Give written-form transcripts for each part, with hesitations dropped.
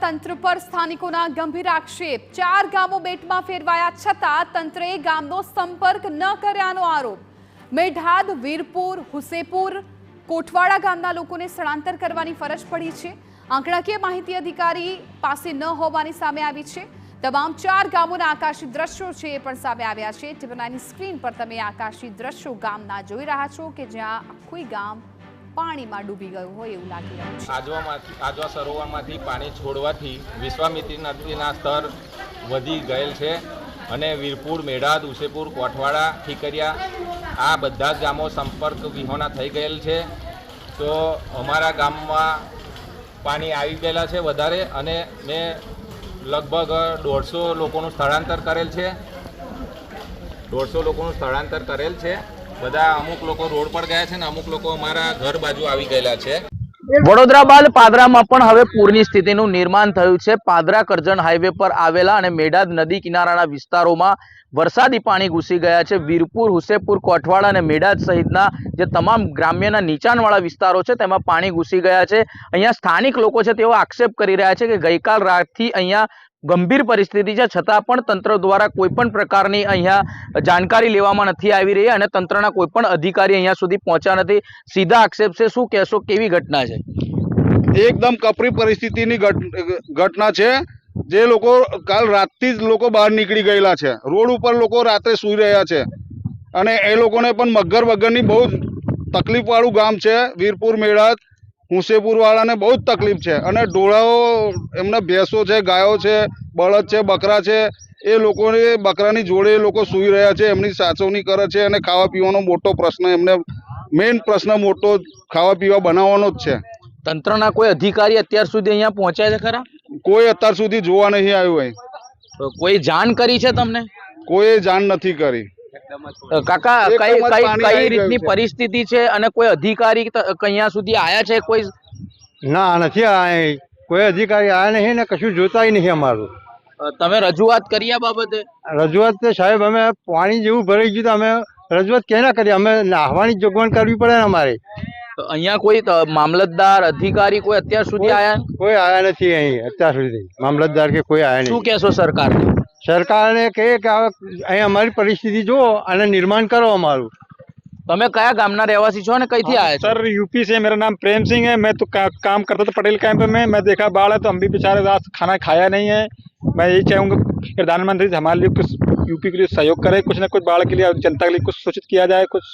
તંત્ર પર સ્થાનિકોના ગંભીર આક્ષેપ। 4 ગામો બેટમાં ફેરવાયા છતાં તંત્રએ ગામનો સંપર્ક ન કર્યાનો આરોપ। મેઢાદ, વીરપુર, હુસેપુર, કોઠવાડા ગામના લોકોને સ્થળાંતર કરવાની ફરજ પડી છે। આંકડાકીય માહિતી અધિકારી પાસે ન હોવાની સામે આવી છે। તમામ 4 ગામોના આકાશી દ્રશ્યો છે એ પણ સામે આવ્યા છે। ટીવી9ની સ્ક્રીન પર તમે આકાશી દ્રશ્યો ગામના જોઈ રહ્યા છો કે જ્યાં આખું ગામ પાણીમાં ડૂબી ગયું હોય એવું લાગી રહ્યું છે। આજવા સરોવરમાંથી પાણી છોડવાથી વિશ્વામિત્રી નદીના સ્તર વધી ગયેલ છે અને વીરપુર, મેઢાદ, ઉસેપુર, કોઠવાડા, ઠીકરિયા આ બધા જ ગામો સંપર્ક વિહોણા થઈ ગયેલ છે। તો અમારા ગામમાં પાણી આવી ગયેલા છે વધારે અને મેં લગભગ 150 લોકોનું સ્થળાંતર કરેલ છે। 150 લોકોનું સ્થળાંતર કરેલ છે। બધા અમુક લોકો રોડ પર ગયા છે ને અમુક લોકો અમારા ઘર બાજુ આવી ગયેલા છે। વડોદરા બાદ પાદરામાં પણ હવે પૂરની સ્થિતિનું નિર્માણ થયું છે। પાદરા કરજણ હાઈવે પર આવેલા અને મેઢાદ નદી કિનારાના વિસ્તારોમાં વરસાદી પાણી ઘૂસી ગયા છે। વીરપુર, હુસેપુર, કોઠવાડા અને મેઢાદ સહિતના જે તમામ ગ્રામ્યના નીચાણવાળા વિસ્તારો છે તેમાં પાણી ઘૂસી ગયા છે। અહીંયા સ્થાનિક લોકો છે તેઓ આક્ષેપ કરી રહ્યા છે કે ગઈકાલ રાતથી અહીંયા ગંભીર પરિસ્થિતિ છે છતાં પણ તંત્ર દ્વારા કોઈ પણ પ્રકારની અહીંયા જાણકારી લેવામાં નથી આવી રહી અને તંત્રના કોઈ પણ અધિકારી અહીંયા સુધી પહોંચ્યા નથી। સીધા આક્ષેપ છે, શું કહેશો, કેવી ઘટના છે? એકદમ કપરી પરિસ્થિતિની ઘટના છે। જે લોકો કાલ રાતથી જ લોકો બહાર નીકળી ગયેલા છે। રોડ ઉપર લોકો રાત્રે સૂઈ રહ્યા છે અને એ લોકોને પણ મગર વગરની બહુ તકલીફ વાળું ગામ છે। વીરપુર, મેઢાદ, હુસેપુર વાળાને બહુ જ તકલીફ છે અને ઢોળાઓ એમના ભેંસો છે, ગાયો છે, બળદ છે, બકરા છે, એ લોકોને બકરાની જોડે એ લોકો સૂઈ રહ્યા છે, એમની સાચવણી કરે છે અને ખાવા પીવાનો મોટો પ્રશ્ન એમને મેઇન પ્રશ્ન મોટો ખાવા પીવા બનાવવાનો જ છે। તંત્રના કોઈ અધિકારી અત્યાર સુધી અહીંયા પહોંચ્યા છે ખરા? કોઈ અત્યાર સુધી જોવા નહીં આવ્યું। કોઈ જાણ કરી છે તમને? કોઈ જાણ નથી કરી। કાકા, કઈ રીતની પરિસ્થિતિ છે અને કોઈ અધિકારી અહીંયા સુધી આયા છે? કોઈ ના, નથી આયા। કોઈ અધિકારી આયા નહીં ને કશું જોતાય નહીં અમારું। તમે રજૂઆત કરી આ બાબતે? રજૂઆત તો સાહેબ અમે પાણી જેવું ભરાઈ ગયું તો અમે રજૂઆત કેના કરી? અમે નાહવાની જોગવાણ કરવી પડે ને અમારે। અહીંયા કોઈ મામલતદાર, અધિકારી કોઈ અત્યાર સુધી આયા? કોઈ આયા નથી અહીં અત્યાર સુધી, મામલતદાર કે કોઈ આયા નહીં। શું કહેશો સરકાર? સરકારને કહે કે અહીં અમારી પરિસ્થિતિ જુઓ અને નિર્માણ કરો અમારું। તમે કયા ગામના રહેવાસી છો અને કઈથી આયા છો? सर यूपी से। मेरा नाम प्रेम सिंह है। मैं तो काम करता था पटेल कैंप में। मैं देखा बाढ़ है तो हम भी बेचारे रात खाना खाया नहीं है। मैं यही चाहूँगा प्रधानमंत्री से हमारे लिए कुछ यूपी के लिए सहयोग करे, कुछ ना कुछ बाढ़ के लिए जनता के लिए कुछ सूचित किया जाए, कुछ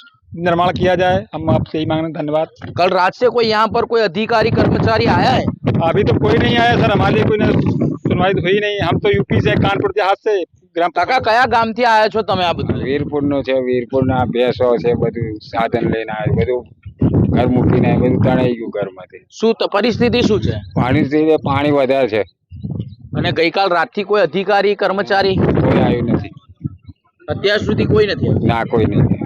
निर्माण किया जाए। हम आपसे यही मांगने धन्यवाद। कल रात से कोई यहाँ पर कोई अधिकारी कर्मचारी आया है? अभी तो कोई नहीं आया सर, हमारे लिए कोई सुनवाई तो हुई नहीं। हम तो यूपी से, कानपुर देहात से। કાકા, કયા ગામથી આયા છો તમે? આ બધું વીરપુરનું છે। વીરપુરના ભેંસો છે, બધું સાધન લઈને આવ્યું, બધું ઘર મૂકીને બધું તણાઈ ગયું ઘરમાંથી। શું પરિસ્થિતિ શું છે? પાણી વધારે છે અને ગઈકાલ રાતથી કોઈ અધિકારી, કર્મચારી કોઈ આવ્યું નથી। અત્યાર સુધી કોઈ નથી આવ્યું? ના, કોઈ નથી।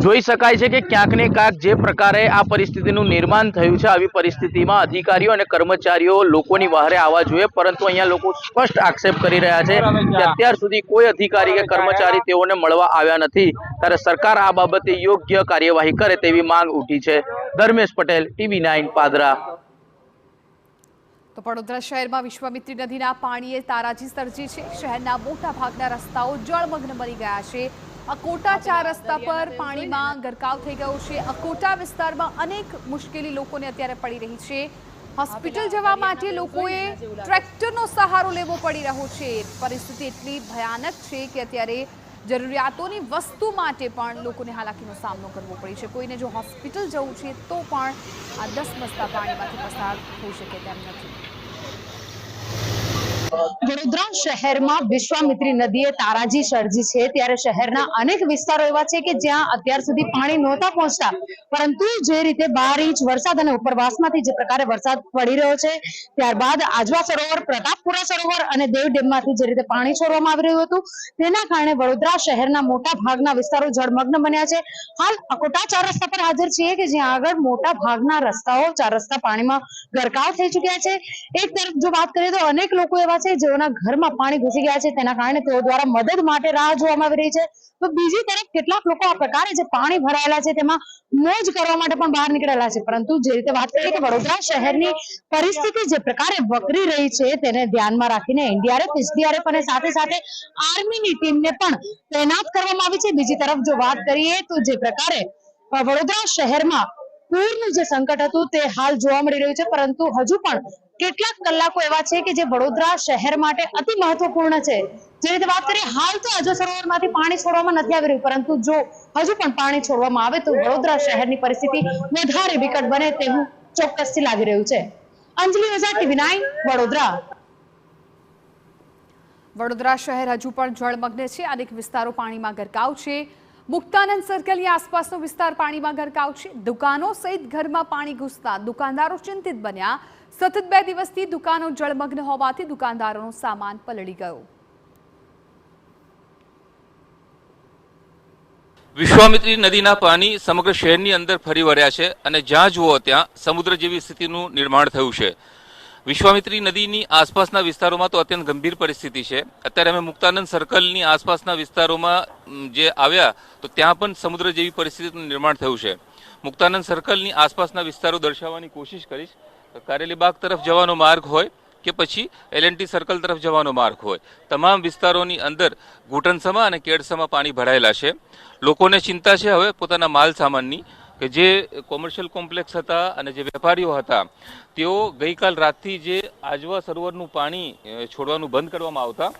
જોઈ શકાય છે કે ક્યાંક ને ક્યાંક જે પ્રકારે આ પરિસ્થિતિનું નિર્માણ થયું છે, આવી પરિસ્થિતિમાં અધિકારીઓ અને કર્મચારીઓ લોકોની વહારે આવવા જોઈએ, પરંતુ અહીંયા લોકો સ્પષ્ટ આક્ષેપ કરી રહ્યા છે કે અત્યાર સુધી કોઈ અધિકારી કે કર્મચારી તેઓને મળવા આવ્યા નથી। ત્યારે સરકાર આ બાબતે યોગ્ય કાર્યવાહી કરે તેવી માંગ ઉઠી છે। ધર્મેશ પટેલ, ટીવી9 પાદરા। તો વડોદરા શહેરમાં વિશ્વામિત્રી નદીના પાણીએ તારાજી સર્જી છે। શહેરના મોટા ભાગના રસ્તાઓ જળમગ્ન બની ગયા છે। અકોટા 4 રસ્તા પર પાણીમાં ગરકાવ થઈ ગયો છે। અકોટા વિસ્તારમાં અનેક મુશ્કેલી લોકોને અત્યારે પડી રહી છે। હોસ્પિટલ જવા માટે લોકોએ ટ્રેક્ટરનો સહારો લેવો પડી રહ્યો છે। પરિસ્થિતિ એટલી ભયાનક છે કે અત્યારે જરૂરિયાતોની વસ્તુ માટે પણ લોકોને હાલાકીનો સામનો કરવો પડી છે। કોઈને જો હોસ્પિટલ જવું છે તો પણ આ ધસમસતા પાણીમાંથી પસાર થઈ શકે તેમ નથી। વડોદરા શહેરમાં વિશ્વામિત્રી નદીએ તારાજી સર્જી છે, ત્યારે શહેરના અનેક વિસ્તારો એવા છે કે જ્યાં અત્યાર સુધી પાણી નહોતા પહોંચતા, પરંતુ જે રીતે 12 ઇંચ વરસાદ અને ઉપરવાસમાંથી જે પ્રકારે વરસાદ પડી રહ્યો છે, ત્યારબાદ આજવા સરોવર, પ્રતાપપુરા સરોવર અને દેવ ડેમમાંથી જે રીતે પાણી છોડવામાં આવી રહ્યું હતું, તેના કારણે વડોદરા શહેરના મોટા ભાગના વિસ્તારો જળમગ્ન બન્યા છે। હાલ અકોટા 4 રસ્તા પર હાજર છીએ કે જ્યાં આગળ મોટા ભાગના રસ્તાઓ 4 રસ્તા પાણીમાં ગરકાવ થઈ ચૂક્યા છે। એક તરફ જો વાત કરીએ તો અનેક લોકો એવા છે છે જેઓના ઘરમાં પાણી ઘૂસી ગયા છે તેના કારણે તેઓ દ્વારા મદદ માટે રાહ જોવામાં આવી રહી છે. તો બીજી તરફ કેટલાક લોકો આ પ્રકારે જે પાણી ભરાયેલા છે તેમાં મોજ કરવા માટે પણ બહાર નીકળેલા છે. પરંતુ જે રીતે વાત કરીએ કે વડોદરા શહેરની પરિસ્થિતિ જે પ્રકારે વકરી રહી છે તેને ધ્યાનમાં રાખીને એનડીઆરએફ, એસડીઆરએફ અને સાથે સાથે આર્મીની ટીમને પણ તૈનાત કરવામાં આવી છે. બીજી તરફ જો વાત કરીએ તો જે પ્રકારે વડોદરા શહેરમાં પૂરનું જે સંકટ હતું તે હાલ જોવા મળી રહ્યું છે, પરંતુ હજુ પણ કેટલાક કલાકો એવા છે કે જે વડોદરા શહેર માટે અતિ મહત્વપૂર્ણ છે. જે રીતે વાત કરીએ હાલ તો અજો સરોવરમાંથી પાણી છોડવામાં નથી આવી રહ્યું, પરંતુ જો હજુ પણ પાણી છોડવામાં આવે તો વડોદરા શહેરની પરિસ્થિતિ વધારે વિકટ બને તેવું ચોક્કસથી લાગી રહ્યું છે. અંજલિ ઓઝા, TV9 વડોદરા. વડોદરા શહેર હજુ પણ જળમગ્ન છે. અનેક વિસ્તારો પાણીમાં ગરકાવ છે. મુક્તાનંદ સર્કલની આસપાસનો વિસ્તાર પાણીમાં ગરકાવ છે. દુકાનો સહિત ઘરમાં પાણી ઘૂસતા દુકાનદારો ચિંતિત બન્યા. સતત 2 દિવસથી દુકાનો જળમગ્ન હોવાથી દુકાનદારોનો સામાન પલળી ગયો. વિશ્વામિત્રી નદીના પાણી સમગ્ર શહેરની અંદર ફરી વળ્યા છે અને જ્યાં જુઓ ત્યાં સમુદ્ર જેવી સ્થિતિનું નિર્માણ થયું છે. વિશ્વામિત્રી નદીની આસપાસના વિસ્તારોમાં તો અત્યંત ગંભીર પરિસ્થિતિ છે. અત્યારે અમે મુક્તાનંદ સર્કલની આસપાસના વિસ્તારોમાં જે આવ્યા તો ત્યાં પણ સમુદ્ર જેવી પરિસ્થિતિનું નિર્માણ થયું છે. મુક્તાનંદ સર્કલની આસપાસના વિસ્તારો દર્શાવવાની કોશિશ કરીશ. કારેલીબાગ તરફ જવાનો માર્ગ હોય કે પછી L&T સર્કલ તરફ જવાનો માર્ગ હોય, તમામ વિસ્તારોની અંદર ઘૂંટણસમા અને કેડસમા પાણી ભરાયેલા છે. લોકોને ચિંતા છે હવે પોતાના માલ સામાનની, કે જે કોમર્શિયલ કોમ્પ્લેક્સ હતા અને જે વેપારીઓ હતા તેઓ ગઈકાલ રાતથી જે આજવા સરોવરનું પાણી છોડવાનું બંધ કરવામાં આવતા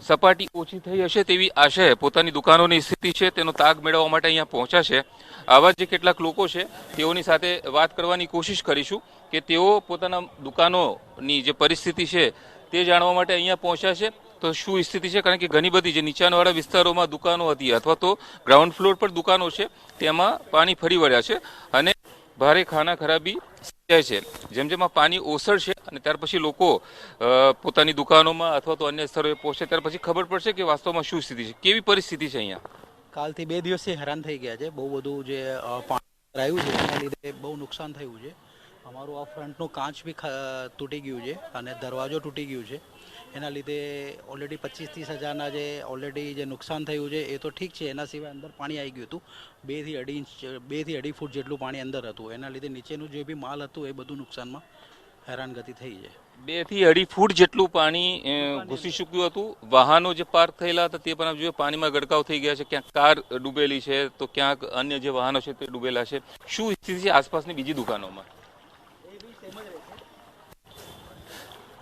સપાટી ઓછી થઈ હશે તેવી આશાએ પોતાની દુકાનોની સ્થિતિ છે તેનો તાગ મેળવવા માટે અહીંયા પહોંચ્યા છે. આવા જે કેટલાક લોકો છે તેઓની સાથે વાત કરવાની કોશિશ કરીશું કે તેઓ પોતાના દુકાનોની જે પરિસ્થિતિ છે તે જાણવા માટે અહીંયા પહોંચ્યા છે. તો શું સ્થિતિ છે, કારણ કે ઘણી બધી જે નીચાણવાળા વિસ્તારોમાં દુકાનો હતી અથવા તો ગ્રાઉન્ડ ફ્લોર પર દુકાનો છે તેમાં પાણી ફરી વળ્યા છે અને ભારે ખાના ખરાબી સર્જાય છે. જેમ જેમ આ પાણી ઓસરશે અને ત્યાર પછી લોકો પોતાની દુકાનોમાં અથવા તો અન્ય સ્થળોએ પહોંચે ત્યાર પછી ખબર પડશે કે વાસ્તવમાં શું સ્થિતિ છે, કેવી પરિસ્થિતિ છે અહીંયા. કાલથી 2 દિવસથી હેરાન થઈ ગયા છે. બહુ બધું જે પાણી આવ્યું છે એના લીધે બહુ નુકસાન થયું છે. અમારું આ ફ્રન્ટનું કાચ બી તૂટી ગયું છે અને દરવાજો તૂટી ગયું છે. એના લીધે ઓલરેડી 25-30 હજારના જે ઓલરેડી જે નુકસાન થયું છે એ તો ઠીક છે, એના સિવાય અંદર પાણી આવી ગયું હતું. 2 થી 2.5 ઇંચ 2 થી 2.5 ફૂટ જેટલું પાણી અંદર હતું. એના લીધે નીચેનું જે બી માલ હતું એ બધું નુકસાનમાં હેરાનગતિ થઈ છે. 2 થી 2.5 ફૂટ જેટલું પાણી ઘૂસી ચૂક્યું હતું. વાહનો જે પાર્ક થયેલા હતા તે પણ આપ જોઈએ પાણીમાં ગરકાવ થઈ ગયા છે. ક્યાંક કાર ડૂબેલી છે તો ક્યાંક અન્ય જે વાહનો છે તે ડૂબેલા છે. શું સ્થિતિ છે આસપાસની બીજી દુકાનોમાં?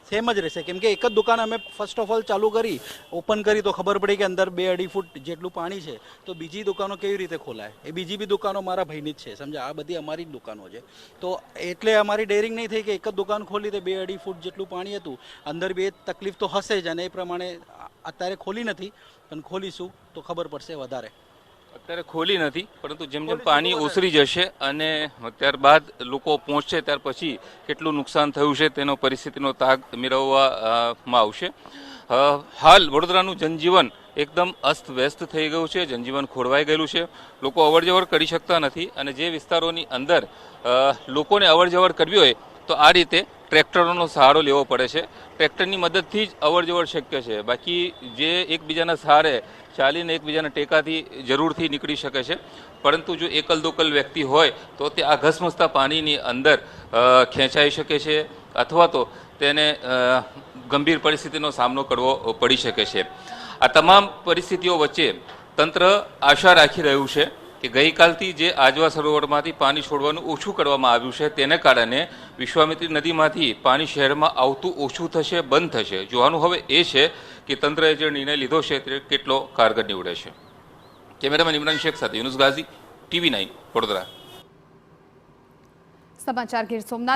સેમ જ રહેશે, કેમ કે એક જ દુકાન અમે ફર્સ્ટ ઓફ ઓલ ચાલુ કરી, ઓપન કરી તો ખબર પડી કે અંદર 2-2.5 ફૂટ જેટલું પાણી છે. તો બીજી દુકાનો કેવી રીતે ખોલાય? એ બીજી બી દુકાનો મારા ભાઈની જ છે, સમજા. આ બધી અમારી જ દુકાનો છે. તો એટલે અમારી ડેરિંગ નહીં થઈ કે એક જ દુકાન ખોલી તો 2-2.5 ફૂટ જેટલું પાણી હતું. અંદર બી તકલીફ તો હશે જ અને એ પ્રમાણે અત્યારે ખોલી નથી, પણ ખોલીશું તો ખબર પડશે વધારે. અત્યારે ખોલી નથી, પરંતુ જેમ જેમ પાણી ઓસરી જશે અને ત્યારબાદ લોકો પહોંચશે ત્યાર પછી કેટલું નુકસાન થયું છે તેનો પરિસ્થિતિનો તાગ મેળવવામાં આવશે. હાલ વડોદરાનું જનજીવન એકદમ અસ્તવ્યસ્ત થઈ ગયું છે. જનજીવન ખોરવાઈ ગયેલું છે. લોકો અવરજવર કરી શકતા નથી અને જે વિસ્તારોની અંદર લોકોને અવરજવર કરવી હોય તો આ રીતે ટ્રેક્ટરોનો સહારો લેવો પડે છે. ટ્રેક્ટરની મદદથી જ અવરજવર શક્ય છે. બાકી જે એકબીજાના સહારે ચાલીને એકબીજાના ટેકાથી જરૂરથી નીકળી શકે છે, પરંતુ જો એકલ દોકલ વ્યક્તિ હોય તો તે આ ઘસમસતા પાણીની અંદર ખેંચાઈ શકે છે અથવા તો તેને ગંભીર પરિસ્થિતિનો સામનો કરવો પડી શકે છે. આ તમામ પરિસ્થિતિઓ વચ્ચે તંત્ર આશા રાખી રહ્યું છે કે ગઈકાલથી જે આજવા સરોવરમાંથી પાણી છોડવાનું ઓછું કરવામાં આવ્યું છે તેને કારણે વિશ્વામિત્રી નદીમાંથી પાણી શહેરમાં આવતું ઓછું થશે, બંધ થશે. જોવાનું હવે એ છે કે તંત્રએ જે નિર્ણય લીધો છે તે કેટલો કારગર નીવડે છે. કેમેરામેન ઇમરાન શેખ સાથે યુનુસ ગાઝી, TV9 વડોદરા. સમાચાર ગીર સોમનાથ.